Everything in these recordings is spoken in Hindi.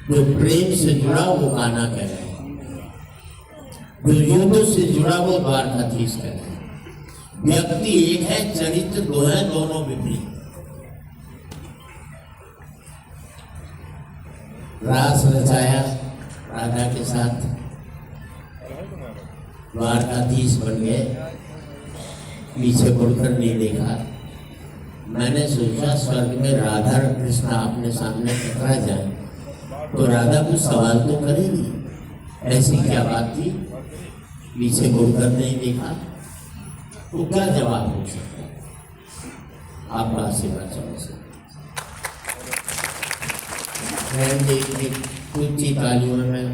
जो प्रेम से जुड़ा वो कान्हा कह रहे हैं, जो युद्ध से जुड़ा वो द्वारकाधीश कह रहे हैं। व्यक्ति एक है, चरित्र दो है, दोनों विपरीत। रास रचाया राधा के साथ, द्वारकाधीश बन गए, पीछे मुड़कर नहीं देखा। मैंने सोचा स्वर्ग में राधा और कृष्ण आपने सामने टकरा जाए तो राधा कुछ सवाल तो करेगी, ऐसी क्या बात थी, पीछे मुड़कर नहीं देखा, तो क्या जवाब हो सकता है? आपका आशीर्वाद समझ कुछ ही तालियों में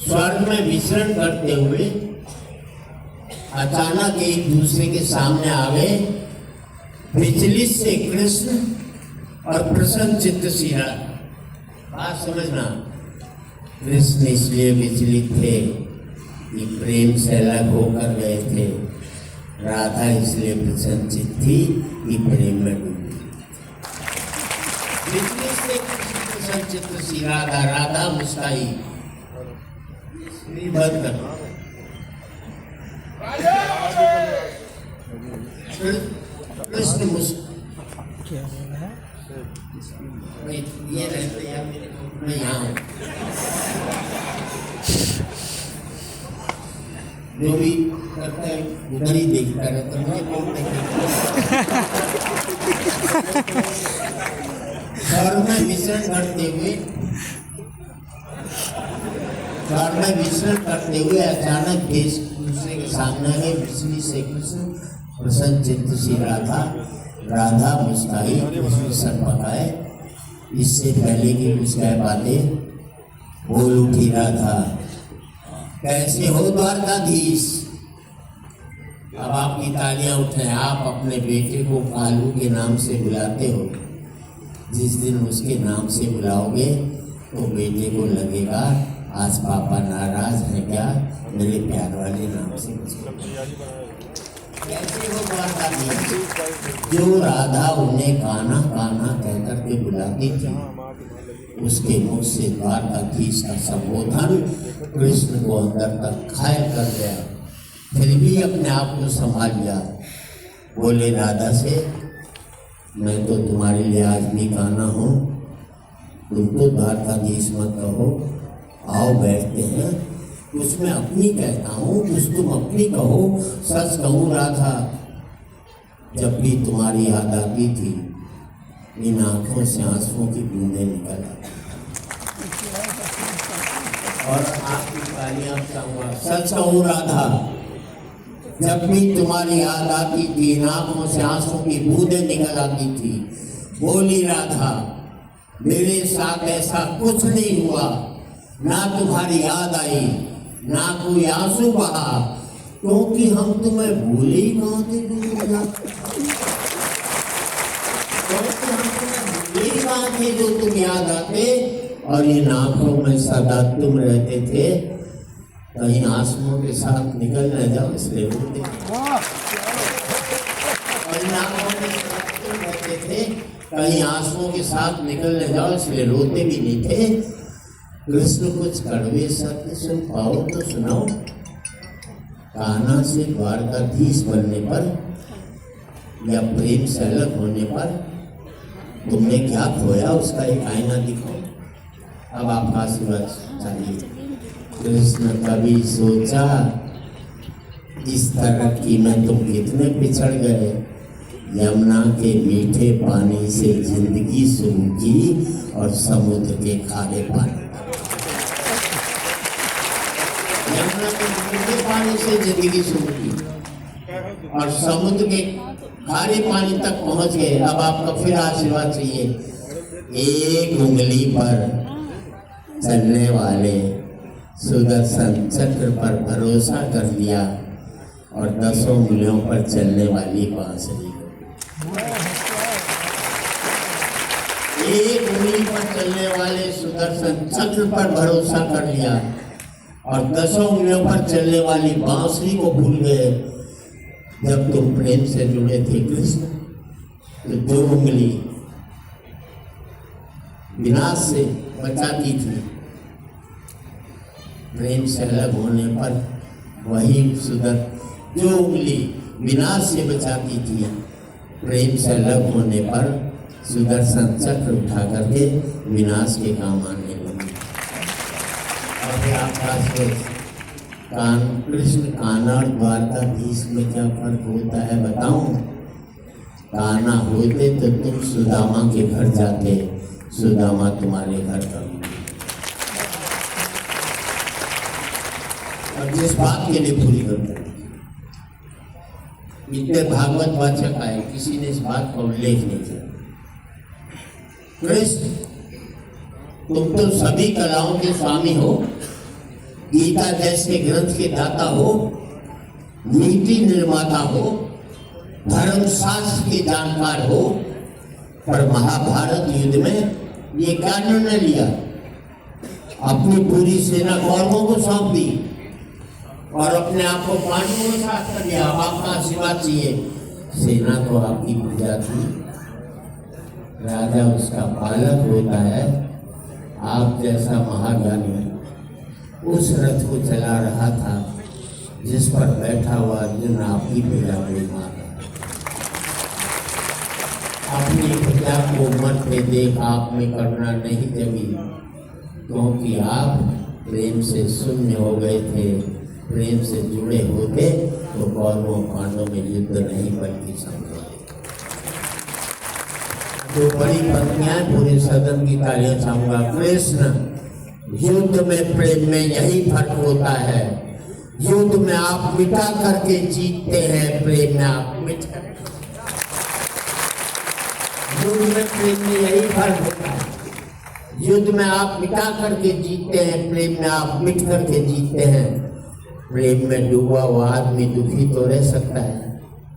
स्वर्ग में विचरण करते हुए अचानक एक दूसरे के सामने आ गए। विचलित से कृष्ण और प्रसन्न चित्त सी राधा। बात समझना, कृष्ण इसलिए विचलित थे कि प्रेम से अलग होकर गए थे, राधा इसलिए प्रसन्न चित्त थी कि प्रेम में डूबी। विचलित से कृष्ण प्रसन्न चित्त सी राधा, राधा मुस्काई। बंद कर, कृष्ण मुस्काई। ये रहते हैं मैं यहाँ हूँ, जो भी करता है उधर ही देखता रहता है। स्वर्ग में विचरण करते हुए अचानक देश दूसरे के सामने गए। विचलित से कृष्ण प्रसन्न चित्त सी राधा, राधा मुस्काई, कृष्ण सर पकाए। इससे पहले कि कुछ कह पाते बोल उठी राधा, कैसे हो द्वारकाधीश? अब आपकी तालियां उठे। आप अपने बेटे को कालू के नाम से बुलाते हो, जिस दिन उसके नाम से बुलाओगे तो बेटे को लगेगा आज पापा नाराज हैं क्या, मेरे प्यार वाले नाम से। कैसे हो द्वारकाधीश? जो राधा उन्हें कान्हा कान्हा कहकर के बुलाती थी, उसके मुख से द्वारकाधीश का संबोधन कृष्ण को अंदर तक घायल कर गया। फिर भी अपने आप को संभाल लिया। बोले राधा से, मैं तो तुम्हारे लिए आज भी कान्हा हूँ, तुम तो द्वारकाधीश मत कहो। आओ बैठते हैं, कुछ मैं अपनी कहता हूँ, कुछ तुम अपनी कहो। सच कहूँ राधा, जब भी तुम्हारी याद आती थी, इन आंखों से आंसुओं की बूंदें निकल आती। और आपकी तालियां चाहूंगा। सच कहूँ राधा, जब भी तुम्हारी याद आती थी, इन आंखों से आंसुओं की बूंदें निकल आती थी। बोली राधा, मेरे साथ ऐसा कुछ नहीं हुआ, ना तुम्हारी याद आई, ना कोई आंसू बहा, क्योंकि हम तुम्हें भूले ही कहाँ थे। कहाँ थे जो तुम याद आते, और इन आंखों में सदा तुम रहते थे। कहीं आंसुओं के साथ निकल न जाओ इसलिए रोते। और इन आंखों में सदा तुम रहते थे, कहीं आंसुओं के साथ निकल न जाओ इसलिए रोते भी नहीं थे। कृष्ण कुछ कड़वे सत्य सुन पाओ तो सुनाओ। कान्हा से द्वारकाधीश बनने पर या प्रेम से अलग होने पर तुमने क्या खोया, उसका एक आईना दिखाओ। अब आपका आशीर्वाद चाहिए। कृष्ण कभी सोचा इस तरह की में तुम कितने पिछड़ गए। यमुना के मीठे पानी से जिंदगी शुरू की और समुद्र के खारे पानी, यमुना के मीठे पानी से जिंदगी शुरू की और समुद्र के खारे पानी तक पहुंच गए। अब आपका फिर आशीर्वाद चाहिए। एक उंगली पर चलने वाले सुदर्शन चक्र पर भरोसा कर लिया और 10 उंगलियों पर चलने वाली बांसुरी। एक उंगली पर चलने वाले सुदर्शन चक्र पर भरोसा कर लिया और 10 उंगलियों पर चलने वाली बांसुरी को भूल गए। जब तुम प्रेम से जुड़े थे कृष्ण, तो 2 उंगली विनाश से बचाती थी। प्रेम से अलग होने पर वही जो उंगली विनाश से बचाती थी, प्रेम से अलग होने पर सुदर्शन चक्र उठा करके विनाश के काम आने लगी। और फिर आपका कृष्ण कान्हा और द्वारकाधीश में क्या फर्क होता है बताऊं? कान्हा होते तो तुम सुदामा के घर जाते, सुदामा तुम्हारे घर कभी। और जिस बात के लिए पूरी करते इतने भागवत वाचक आए, किसी ने इस बात का उल्लेख नहीं किया। कृष्ण, तुम तो सभी कलाओं के स्वामी हो, गीता जैसे ग्रंथ के दाता हो, नीति निर्माता हो, धर्मशास्त्र के जानकार हो, पर महाभारत युद्ध में ये क्या निर्णय लिया? अपनी पूरी सेना कौरवों को सौंप दी और अपने आप को पांडवों के साथ कर दिया। अब आपका आशीर्वाद चाहिए। सेना तो आपकी पूजा थी, राजा उसका पालक होता है। आप जैसा महाज्ञानी उस रथ को चला रहा था जिस पर बैठा हुआ अर्जुन आपकी पूजा में मारा। अपनी पूजा को मन में देख आप में करना नहीं जमी, क्योंकि आप प्रेम से शून्य हो गए थे। प्रेम से जुड़े होते तो कौरवों पांडवों में युद्ध नहीं बल्कि समझौता। तो बड़ी पत्नियां, पूरे सदन की तालियां चाहूंगा। कृष्ण, युद्ध में प्रेम में यही फर्क होता है। युद्ध में आप मिटा करके जीतते हैं, प्रेम में आप मिट कर। युद्ध में प्रेम में यही फर्क होता है। युद्ध में आप मिटा करके जीतते हैं, प्रेम में आप मिट करके जीतते हैं। प्रेम में डूबा हुआ आदमी दुखी तो रह सकता है,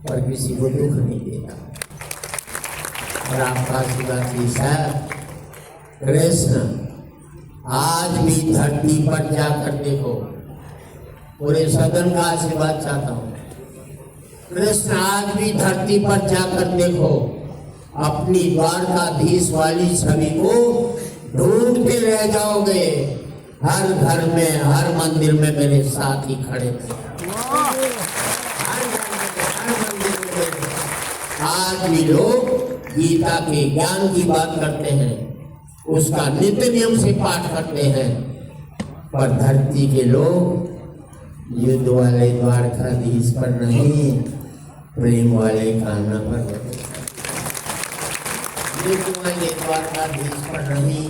पर किसी को दुख नहीं देता। और आपका आशीर्वाद कृष्ण, आज भी धरती पर जाकर देखो। पूरे सदन का आशीर्वाद चाहता हूँ। कृष्ण, आज भी धरती पर जाकर देखो। अपनी द्वारकाधीश वाली छवि को ढूंढते रह जाओगे। हर घर में, हर मंदिर में मेरे साथ ही खड़े थे। आज भी लोग गीता के ज्ञान की बात करते हैं, उसका नित्य नियम से पाठ करते हैं, पर धरती के लोग युद्ध वाले द्वारकाधीश पर नहीं, प्रेम वाले कान्हा पर, युद्ध वाले द्वारकाधीश पर नहीं,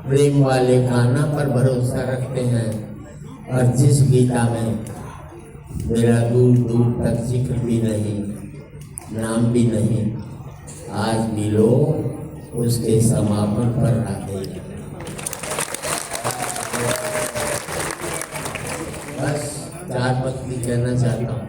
प्रेम वाले कान्हा पर भरोसा रखते हैं। और जिस गीता में मेरा दूर दूर तक जिक्र भी नहीं, नाम भी नहीं, आज भी लोग उसके समापन पर आते हैं। बस 4 पंक्ति कहना चाहता हूँ।